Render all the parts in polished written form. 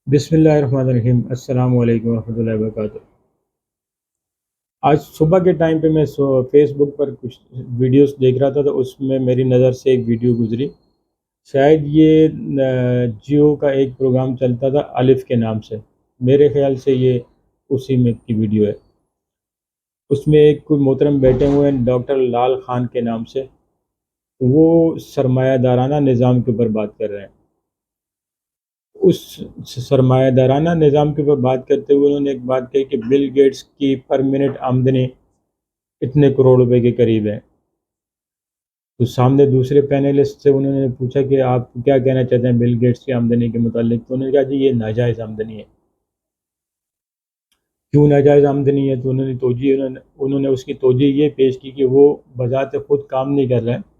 بسم اللہ الرحمن الرحیم۔ السلام علیکم ورحمۃ اللہ وبرکاتہ۔ آج صبح کے ٹائم پہ میں فیس بک پر کچھ ویڈیوز دیکھ رہا تھا، تو اس میں میری نظر سے ایک ویڈیو گزری۔ شاید یہ جیو کا ایک پروگرام چلتا تھا الف کے نام سے، میرے خیال سے یہ اسی میں کی ویڈیو ہے۔ اس میں ایک کوئی محترم بیٹھے ہوئے ہیں ڈاکٹر لال خان کے نام سے، وہ سرمایہ دارانہ نظام کے اوپر بات کر رہے ہیں۔ اس سرمایہ دارانہ نظام کے اوپر بات کرتے ہوئے انہوں نے ایک بات کہی کہ بل گیٹس کی پر منٹ آمدنی اتنے کروڑ روپے کے قریب ہے۔ تو سامنے دوسرے پینلسٹ سے انہوں نے پوچھا کہ آپ کیا کہنا چاہتے ہیں بل گیٹس کی آمدنی کے متعلق، تو انہوں نے کہا جی یہ ناجائز آمدنی ہے۔ کیوں ناجائز آمدنی ہے؟ تو انہوں نے اس کی توجہ یہ پیش کی کہ وہ بذات خود کام نہیں کر رہے ہیں،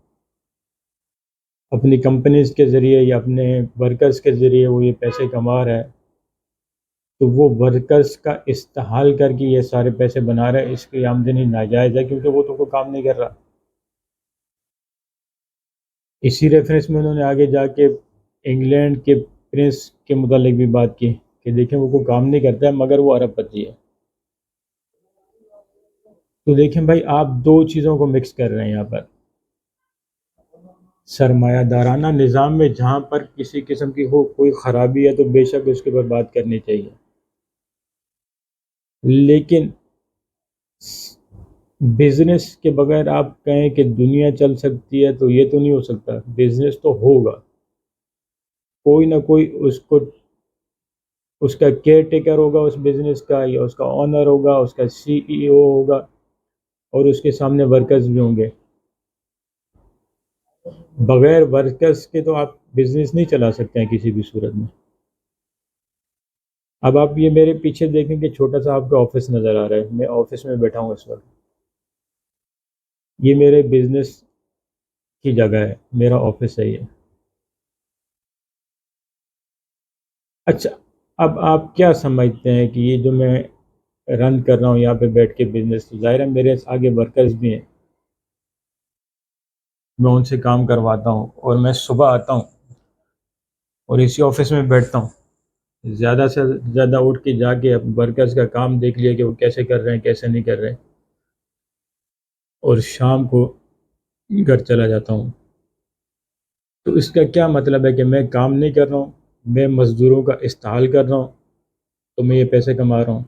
اپنی کمپنیز کے ذریعے یا اپنے ورکرز کے ذریعے وہ یہ پیسے کما رہا ہے، تو وہ ورکرز کا استحال کر کے یہ سارے پیسے بنا رہا ہے، اس کی آمدنی ناجائز ہے کیونکہ وہ تو کوئی کام نہیں کر رہا۔ اسی ریفرنس میں انہوں نے آگے جا کے انگلینڈ کے پرنس کے متعلق بھی بات کی کہ دیکھیں وہ کوئی کام نہیں کرتا ہے مگر وہ ارب پتی ہے۔ تو دیکھیں بھائی، آپ دو چیزوں کو مکس کر رہے ہیں یہاں پر۔ سرمایہ دارانہ نظام میں جہاں پر کسی قسم کی کوئی خرابی ہے تو بے شک اس کے اوپر بات کرنی چاہیے، لیکن بزنس کے بغیر آپ کہیں کہ دنیا چل سکتی ہے تو یہ تو نہیں ہو سکتا۔ بزنس تو ہوگا، کوئی نہ کوئی اس کا کیئر ٹیکر ہوگا اس بزنس کا، یا اس کا آنر ہوگا، اس کا سی ای او ہوگا، اور اس کے سامنے ورکرز بھی ہوں گے۔ بغیر ورکرز کے تو آپ بزنس نہیں چلا سکتے ہیں کسی بھی صورت میں۔ اب آپ یہ میرے پیچھے دیکھیں کہ چھوٹا سا آپ کا آفس نظر آ رہا ہے، میں آفس میں بیٹھا ہوں اس وقت، یہ میرے بزنس کی جگہ ہے، میرا آفس ہے یہ۔ اچھا، اب آپ کیا سمجھتے ہیں کہ یہ جو میں رن کر رہا ہوں یہاں پہ بیٹھ کے بزنس، ظاہر ہے میرے آگے ورکرز بھی ہیں، میں ان سے کام کرواتا ہوں، اور میں صبح آتا ہوں اور اسی آفس میں بیٹھتا ہوں، زیادہ سے زیادہ اٹھ کے جا کے ورکرز کا کام دیکھ لیا کہ وہ کیسے کر رہے ہیں کیسے نہیں کر رہے، اور شام کو گھر چلا جاتا ہوں۔ تو اس کا کیا مطلب ہے کہ میں کام نہیں کر رہا ہوں، میں مزدوروں کا استحال کر رہا ہوں، تو میں یہ پیسے کما رہا ہوں؟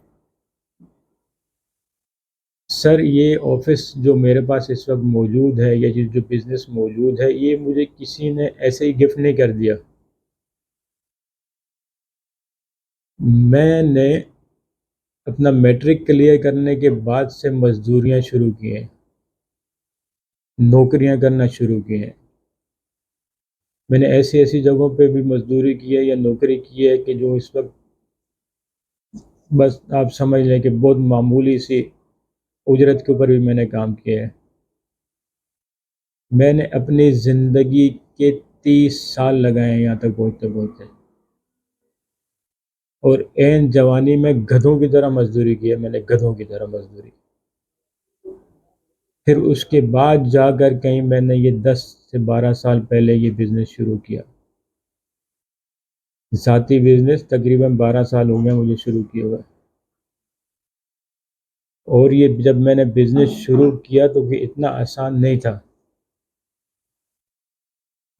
سر یہ آفس جو میرے پاس اس وقت موجود ہے، یا جو بزنس موجود ہے، یہ مجھے کسی نے ایسے ہی گفٹ نہیں کر دیا۔ میں نے اپنا میٹرک کلیئر کرنے کے بعد سے مزدوریاں شروع کی ہیں، نوکریاں کرنا شروع کی ہیں۔ میں نے ایسی ایسی جگہوں پہ بھی مزدوری کی ہے یا نوکری کی ہے کہ جو اس وقت بس آپ سمجھ لیں کہ بہت معمولی سی اجرت کے اوپر بھی میں نے کام کیا ہے۔ میں نے اپنی زندگی کے 30 سال لگائے ہیں یہاں تک پہنچتے پہنچتے، اور عین جوانی میں گدھوں کی طرح مزدوری کی ہے میں نے، گدھوں کی طرح مزدوری۔ پھر اس کے بعد جا کر کہیں میں نے یہ 10 سے 12 سال پہلے یہ بزنس شروع کیا، ذاتی بزنس تقریباً 12 سال ہو گئے مجھے شروع کیے ہوئے۔ اور یہ جب میں نے بزنس شروع کیا تو یہ اتنا آسان نہیں تھا۔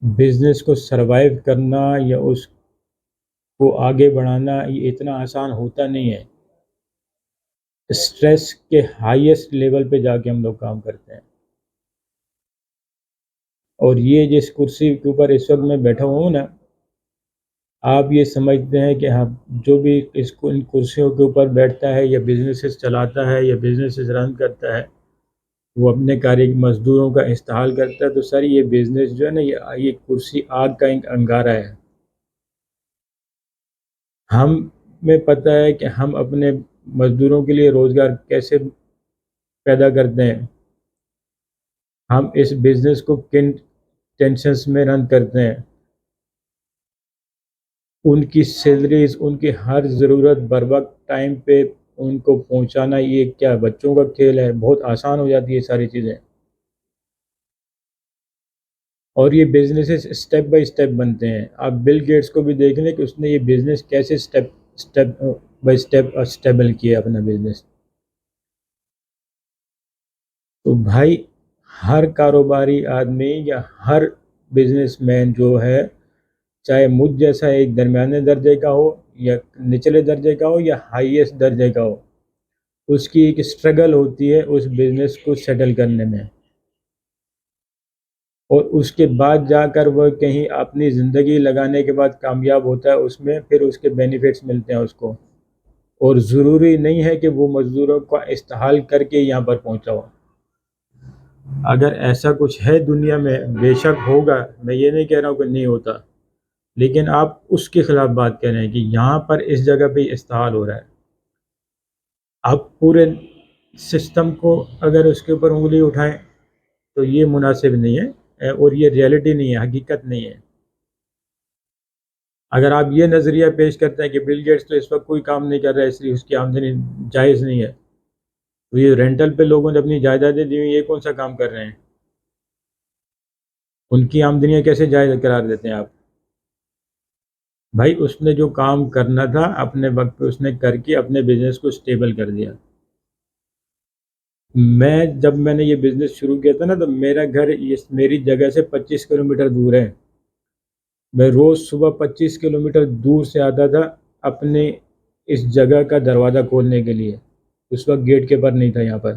بزنس کو سروائیو کرنا یا اس کو آگے بڑھانا یہ اتنا آسان ہوتا نہیں ہے۔ اسٹریس کے ہائیسٹ لیول پہ جا کے ہم لوگ کام کرتے ہیں، اور یہ جس کرسی کے اوپر اس وقت میں بیٹھا ہوا ہوں نا، آپ یہ سمجھتے ہیں کہ ہم جو بھی ان کرسیوں کے اوپر بیٹھتا ہے یا بزنسز چلاتا ہے یا بزنسز رن کرتا ہے، وہ اپنے مزدوروں کا استحال کرتا ہے، تو سر یہ بزنس جو ہے نا، یہ کرسی آگ کا ایک انگارہ ہے۔ ہمیں پتہ ہے کہ ہم اپنے مزدوروں کے لیے روزگار کیسے پیدا کرتے ہیں، ہم اس بزنس کو کن ٹینشنز میں رن کرتے ہیں، ان کی سیلریز، ان کی ہر ضرورت بر وقت ٹائم پہ ان کو پہنچانا، یہ کیا بچوں کا کھیل ہے؟ بہت آسان ہو جاتی ہے ساری چیزیں۔ اور یہ بزنسز اسٹیپ بائی اسٹیپ بنتے ہیں. آپ بل گیٹس کو بھی دیکھ لیں کہ اس نے یہ بزنس کیسے اسٹیپ بائی اسٹیپ اسٹیبل کیا اپنا بزنس. تو بھائی ہر کاروباری آدمی یا ہر بزنس مین جو ہے، چاہے مجھ جیسا ایک درمیانے درجے کا ہو یا نچلے درجے کا ہو یا ہائیسٹ درجے کا ہو، اس کی ایک اسٹرگل ہوتی ہے اس بزنس کو سیٹل کرنے میں، اور اس کے بعد جا کر وہ کہیں اپنی زندگی لگانے کے بعد کامیاب ہوتا ہے اس میں، پھر اس کے بینیفٹس ملتے ہیں اس کو. اور ضروری نہیں ہے کہ وہ مزدوروں کا استحال کر کے یہاں پر پہنچا ہو. اگر ایسا کچھ ہے دنیا میں، بے شک ہوگا، میں یہ نہیں کہہ رہا ہوں کہ نہیں ہوتا، لیکن آپ اس کے خلاف بات کر رہے ہیں کہ یہاں پر اس جگہ پہ استحال ہو رہا ہے. آپ پورے سسٹم کو اگر اس کے اوپر انگلی اٹھائیں تو یہ مناسب نہیں ہے، اور یہ ریئلٹی نہیں ہے، حقیقت نہیں ہے. اگر آپ یہ نظریہ پیش کرتے ہیں کہ بل گیٹس تو اس وقت کوئی کام نہیں کر رہا ہے اس لیے اس کی آمدنی جائز نہیں ہے، تو یہ رینٹل پہ لوگوں نے اپنی جائیدادیں دی ہوئی، یہ کون سا کام کر رہے ہیں؟ ان کی آمدنیاں کیسے جائز قرار دیتے ہیں آپ؟ بھائی اس نے جو کام کرنا تھا اپنے وقت پہ اس نے کر کے اپنے بزنس کو سٹیبل کر دیا. جب میں نے یہ بزنس شروع کیا تھا نا، تو میرا گھر میری جگہ سے 25 کلومیٹر دور ہے. میں روز صبح 25 کلومیٹر دور سے آتا تھا اپنے اس جگہ کا دروازہ کھولنے کے لیے. اس وقت گیٹ کیپر نہیں تھا یہاں پر.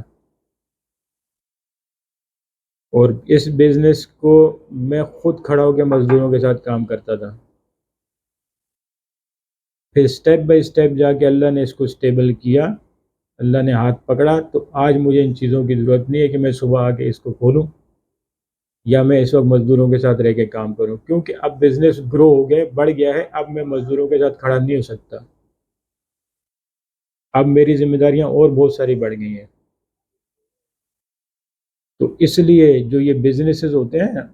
اور اس بزنس کو میں خود کھڑا ہو کے مزدوروں کے ساتھ کام کرتا تھا. پھر سٹیپ بائی سٹیپ جا کے اللہ نے اس کو سٹیبل کیا، اللہ نے ہاتھ پکڑا، تو آج مجھے ان چیزوں کی ضرورت نہیں ہے کہ میں صبح آ کے اس کو کھولوں یا میں اس وقت مزدوروں کے ساتھ رہ کے کام کروں، کیونکہ اب بزنس گرو ہو گیا، بڑھ گیا ہے. اب میں مزدوروں کے ساتھ کھڑا نہیں ہو سکتا. اب میری ذمہ داریاں اور بہت ساری بڑھ گئی ہیں. تو اس لیے جو یہ بزنسز ہوتے ہیں نا،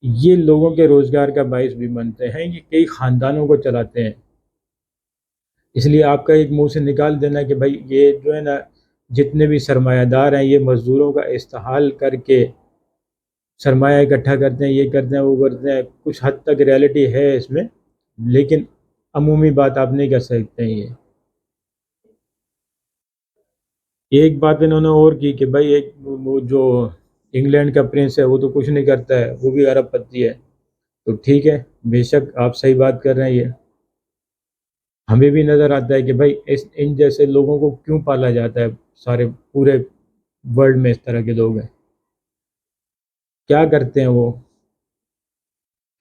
یہ لوگوں کے روزگار کا باعث بھی بنتے ہیں، یہ کئی خاندانوں کو چلاتے ہیں. اس لیے آپ کا ایک منہ سے نکال دینا کہ بھائی یہ جو ہے نا، جتنے بھی سرمایہ دار ہیں یہ مزدوروں کا استحال کر کے سرمایہ اکٹھا کرتے ہیں، یہ کرتے ہیں وہ کرتے ہیں، کچھ حد تک ریالٹی ہے اس میں، لیکن عمومی بات آپ نہیں کر سکتے ہیں. ایک بات انہوں نے اور کی کہ بھائی ایک وہ جو انگلینڈ کا پرنس ہے وہ تو کچھ نہیں کرتا ہے، وہ بھی ارب پتی ہے. تو ٹھیک ہے، بے شک آپ صحیح بات کر رہے ہیں. یہ ہمیں بھی نظر آتا ہے کہ بھائی ان جیسے لوگوں کو کیوں پالا جاتا ہے. سارے پورے ورلڈ میں اس طرح کے لوگ ہیں، کیا کرتے ہیں وہ؟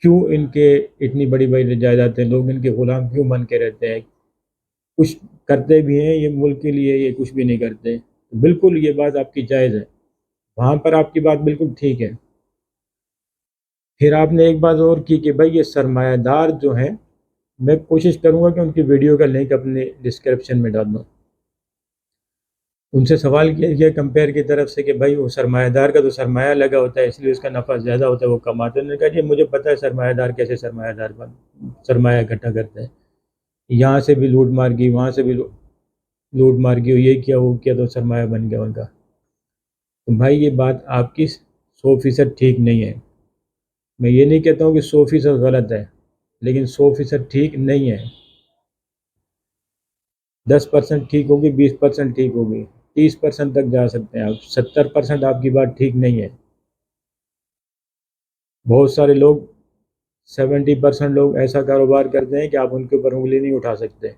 کیوں ان کے اتنی بڑی بڑی جائیدادیں، لوگ ان کے غلام کیوں بن کے رہتے ہیں؟ کچھ کرتے بھی ہیں یہ ملک کے لیے، یہ کچھ بھی نہیں کرتے. بالکل یہ بات آپ کی جائز ہے، وہاں پر آپ کی بات بالکل ٹھیک ہے. پھر آپ نے ایک بات اور کی کہ بھائی یہ سرمایہ دار جو ہیں، میں کوشش کروں گا کہ ان کی ویڈیو کا لنک اپنے ڈسکرپشن میں ڈال دوں. ان سے سوال کیا گیا کمپیئر کی طرف سے کہ بھائی وہ سرمایہ دار کا تو سرمایہ لگا ہوتا ہے اس لیے اس کا نفع زیادہ ہوتا ہے، وہ کماتے ہیں. انہوں نے کہا جی مجھے پتہ ہے سرمایہ دار کیسے سرمایہ دار سرمایہ اکٹھا کرتے ہیں. یہاں سے بھی لوٹ مار کی، وہاں سے بھی لوٹ مار کی، یہ کیا وہ کیا، تو سرمایہ بن گیا ان کا. تو بھائی یہ بات آپ کی 100% ٹھیک نہیں ہے. میں یہ نہیں کہتا ہوں کہ 100% غلط ہے، لیکن 100% ٹھیک نہیں ہے. 10% ٹھیک ہوگی، 20% ٹھیک ہوگی، 30% تک جا سکتے ہیں آپ. 70% آپ کی بات ٹھیک نہیں ہے. بہت سارے لوگ 70% لوگ ایسا کاروبار کرتے ہیں کہ آپ ان کے اوپر انگلی نہیں اٹھا سکتے.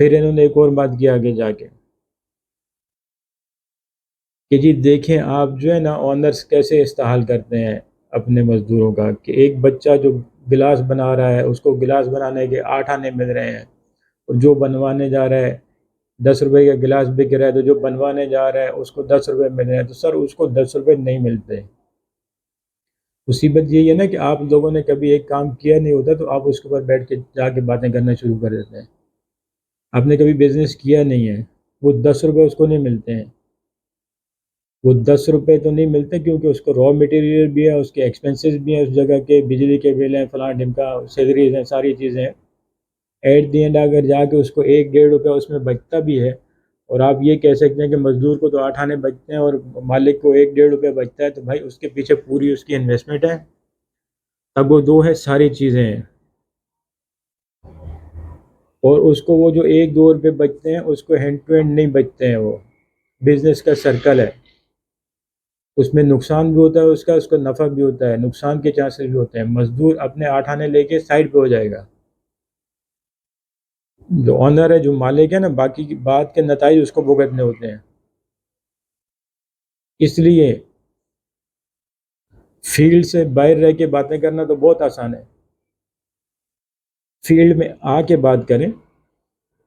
پھر انہوں نے ایک اور بات کیا آگے جا کے کہ جی دیکھیں آپ جو ہے نا آنرس کیسے استحال کرتے ہیں اپنے مزدوروں کا، کہ ایک بچہ جو گلاس بنا رہا ہے اس کو گلاس بنانے کے 8 آنے مل رہے ہیں، اور جو بنوانے جا رہا ہے 10 روپے کا گلاس بک رہا ہے، تو جو بنوانے جا رہا ہے اس کو 10 روپے مل رہے ہیں. تو سر اس کو 10 روپے نہیں ملتے. مصیبت یہی ہے نا کہ آپ لوگوں نے کبھی ایک کام کیا نہیں ہوتا تو آپ اس کے اوپر بیٹھ کے جا کے باتیں کرنا شروع کر دیتے ہیں. آپ نے کبھی بزنس کیا نہیں ہے، وہ 10 روپے اس کو نہیں ملتے ہیں. وہ 10 روپے تو نہیں ملتے کیونکہ اس کو را مٹیریل بھی ہے، اس کے ایکسپنسز بھی ہیں، اس جگہ کے بجلی کے بل ہیں، فلاں ڈھمکا سیلریز ہیں، ساری چیزیں ہیں. ایٹ دی اینڈ اگر جا کے اس کو 1-1.5 روپے اس میں بچتا بھی ہے اور آپ یہ کہہ سکتے ہیں کہ مزدور کو تو 8 آنے بچتے ہیں اور مالک کو 1-1.5 روپے بچتا ہے، تو بھائی اس کے پیچھے پوری اس کی انویسٹمنٹ ہے، تب وہ دو ہے، ساری چیزیں ہیں، اور اس کو وہ جو 1-2 روپے بچتے ہیں اس کو ہینڈ ٹو ہینڈ نہیں بچتے ہیں، وہ بزنس کا سرکل ہے، اس میں نقصان بھی ہوتا ہے، اس کو نفع بھی ہوتا ہے، نقصان کے چانسز بھی ہوتے ہیں۔ مزدور اپنے 8 آنے لے کے سائڈ پہ ہو جائے گا، جو آنر ہے، جو مالک ہے نا، باقی کی بات کے نتائج اس کو بھگتنے ہوتے ہیں۔ اس لیے فیلڈ سے باہر رہ کے باتیں کرنا تو بہت آسان ہے، فیلڈ میں آ کے بات کریں،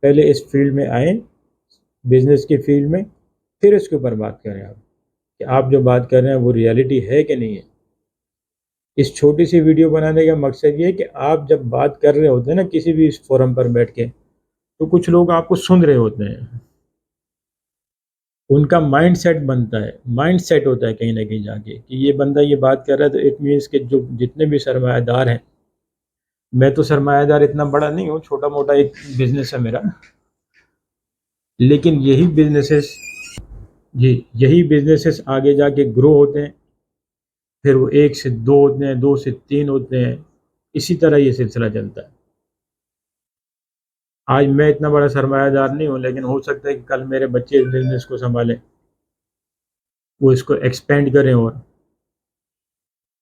پہلے اس فیلڈ میں آئیں، بزنس کی فیلڈ میں، پھر اس کے اوپر بات کریں آپ کہ آپ جو بات کر رہے ہیں وہ ریالٹی ہے کہ نہیں ہے۔ اس چھوٹی سی ویڈیو بنانے کا مقصد یہ ہے کہ آپ جب بات کر رہے ہوتے ہیں نا کسی بھی اس فورم پر بیٹھ کے، تو کچھ لوگ آپ کو سن رہے ہوتے ہیں، ان کا مائنڈ سیٹ بنتا ہے، مائنڈ سیٹ ہوتا ہے کہیں نہ کہیں جا کے کہ یہ بندہ یہ بات کر رہا ہے، تو اٹ مینس کہ جو جتنے بھی سرمایہ دار ہیں، میں تو سرمایہ دار اتنا بڑا نہیں ہوں، چھوٹا موٹا ایک بزنس ہے میرا، لیکن یہی بزنسز آگے جا کے گرو ہوتے ہیں، پھر وہ 1 سے 2 ہوتے ہیں، 2 سے 3 ہوتے ہیں، اسی طرح یہ سلسلہ چلتا ہے۔ آج میں اتنا بڑا سرمایہ دار نہیں ہوں، لیکن ہو سکتا ہے کہ کل میرے بچے اس بزنس کو سنبھالیں، وہ اس کو ایکسپینڈ کریں، اور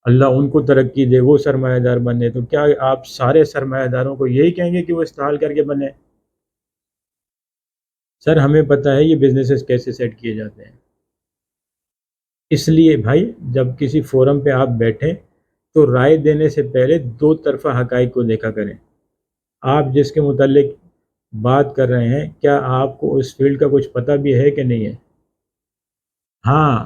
اللہ ان کو ترقی دے، وہ سرمایہ دار بنے، تو کیا آپ سارے سرمایہ داروں کو یہی کہیں گے کہ وہ استعمال کر کے بنے؟ سر ہمیں پتہ ہے یہ بزنسز کیسے سیٹ کیے جاتے ہیں، اس لیے بھائی جب کسی فورم پہ آپ بیٹھیں تو رائے دینے سے پہلے 2 طرفہ حقائق کو دیکھا کریں۔ آپ جس کے متعلق بات کر رہے ہیں، کیا آپ کو اس فیلڈ کا کچھ پتہ بھی ہے کہ نہیں ہے؟ ہاں،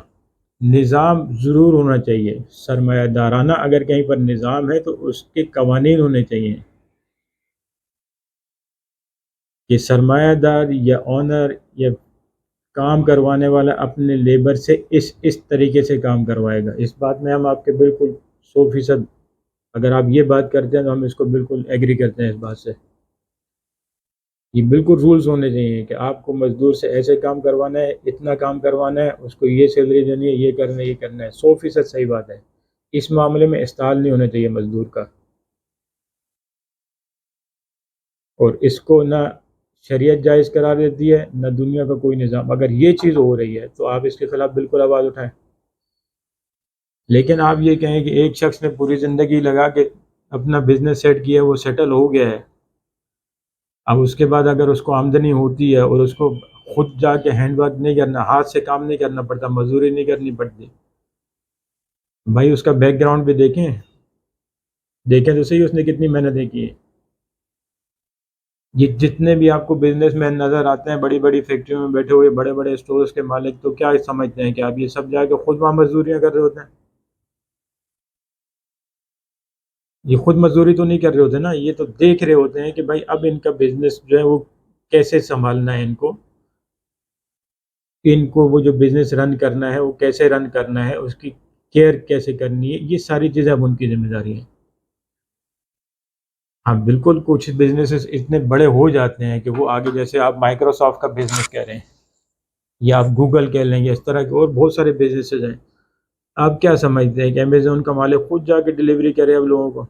نظام ضرور ہونا چاہیے، سرمایہ دارانہ اگر کہیں پر نظام ہے تو اس کے قوانین ہونے چاہیے کہ سرمایہ دار یا آنر یا کام کروانے والا اپنے لیبر سے اس طریقے سے کام کروائے گا۔ اس بات میں ہم آپ کے بالکل 100%، اگر آپ یہ بات کرتے ہیں تو ہم اس کو بالکل ایگری کرتے ہیں اس بات سے۔ یہ بالکل رولز ہونے چاہیے کہ آپ کو مزدور سے ایسے کام کروانا ہے، اتنا کام کروانا ہے، اس کو یہ سیلری دینی ہے، یہ کرنا ہے، 100% صحیح بات ہے۔ اس معاملے میں استحال نہیں ہونا چاہیے مزدور کا، اور اس کو نہ شریعت جائز قرار دیتی ہے، نہ دنیا کا کوئی نظام۔ اگر یہ چیز ہو رہی ہے تو آپ اس کے خلاف بالکل آواز اٹھائیں، لیکن آپ یہ کہیں کہ ایک شخص نے پوری زندگی لگا کے اپنا بزنس سیٹ کیا، وہ سیٹل ہو گیا ہے، اب اس کے بعد اگر اس کو آمدنی ہوتی ہے اور اس کو خود جا کے ہینڈ ورک نہیں کرنا، ہاتھ سے کام نہیں کرنا پڑتا، مزدوری نہیں کرنی پڑتی، بھائی اس کا بیک گراؤنڈ بھی دیکھیں تو صحیح اس نے کتنی محنتیں کی ہیں۔ یہ جتنے بھی آپ کو بزنس مین نظر آتے ہیں بڑی بڑی فیکٹریوں میں بیٹھے ہوئے، بڑے بڑے اسٹورز کے مالک، تو کیا سمجھتے ہیں کہ آپ یہ سب جا کے خود وہاں مزدوریاں کر رہے ہوتے ہیں؟ یہ خود مزدوری تو نہیں کر رہے ہوتے نا، یہ تو دیکھ رہے ہوتے ہیں کہ بھائی اب ان کا بزنس جو ہے وہ کیسے سنبھالنا ہے، ان کو وہ جو بزنس رن کرنا ہے وہ کیسے رن کرنا ہے، اس کی کیئر کیسے کرنی ہے، یہ ساری چیزیں اب ان کی ذمہ داری ہیں۔ ہاں بالکل، کچھ بزنسز اتنے بڑے ہو جاتے ہیں کہ وہ آگے، جیسے آپ مائکروسافٹ کا بزنس کہہ رہے ہیں، یا آپ گوگل کہہ لیں گے، اس طرح کے اور بہت سارے بزنسز ہیں۔ آپ کیا سمجھتے ہیں کہ امیزون کا مالک خود جا کے ڈلیوری کرے اب لوگوں کو؟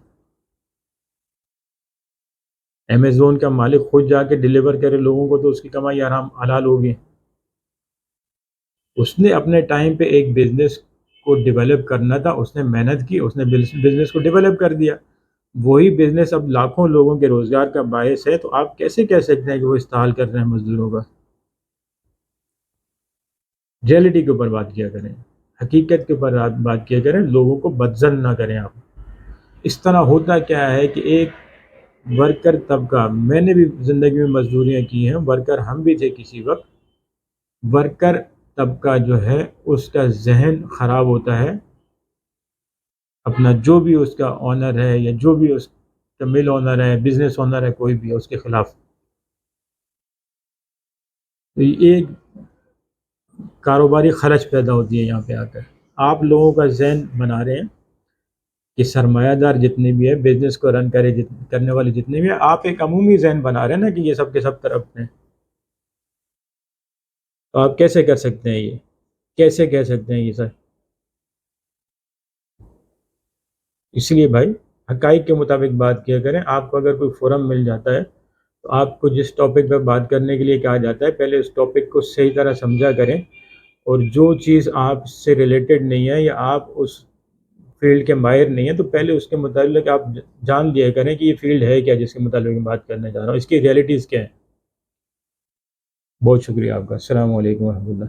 امیزون کا مالک خود جا کے ڈلیور کرے لوگوں کو تو اس کی کمائی آرام حلال ہوگی؟ اس نے اپنے ٹائم پہ ایک بزنس کو ڈیولپ کرنا تھا، اس نے محنت کی، اس نے بزنس کو ڈیولپ کر دیا، وہی بزنس اب لاکھوں لوگوں کے روزگار کا باعث ہے، تو آپ کیسے کہہ سکتے ہیں کہ وہ استحال کر رہے ہیں مزدوروں کا؟ ریئلٹی کے اوپر بات کیا کریں، حقیقت کے اوپر بات کیا کریں، لوگوں کو بدظن نہ کریں آپ۔ اس طرح ہوتا کیا ہے کہ ایک ورکر طبقہ، میں نے بھی زندگی میں مزدوریاں کی ہیں، ورکر ہم بھی تھے کسی وقت، ورکر طبقہ جو ہے اس کا ذہن خراب ہوتا ہے، اپنا جو بھی اس کا آنر ہے یا جو بھی اس کا مل آنر ہے، بزنس آنر ہے، کوئی بھی ہے، اس کے خلاف، تو یہ ایک کاروباری خلچ پیدا ہوتی ہے یہاں پہ آ کر۔ آپ لوگوں کا ذہن بنا رہے ہیں کہ سرمایہ دار جتنے بھی ہیں، بزنس کو رن کرنے والے جتنے بھی ہیں، آپ ایک عمومی ذہن بنا رہے ہیں نا کہ یہ سب کے سب طرف ہیں۔ تو آپ کیسے کر سکتے ہیں یہ؟ کیسے کہہ سکتے ہیں یہ سر؟ اس لیے بھائی حقائق کے مطابق بات کیا کریں. آپ کو اگر کوئی فورم مل جاتا ہے تو آپ کو جس ٹاپک پہ بات کرنے کے لیے کہا جاتا ہے پہلے اس ٹاپک کو صحیح طرح سمجھا کریں، اور جو چیز آپ سے ریلیٹڈ نہیں ہے یا آپ اس فیلڈ کے ماہر نہیں ہیں تو پہلے اس کے متعلق آپ جان لیا کریں کہ یہ فیلڈ ہے کیا جس کے متعلق میں بات کرنے جا رہا ہوں، اس کی ریئلٹیز کیا ہیں. بہت شکریہ آپ کا. السلام علیکم ورحمۃ اللہ.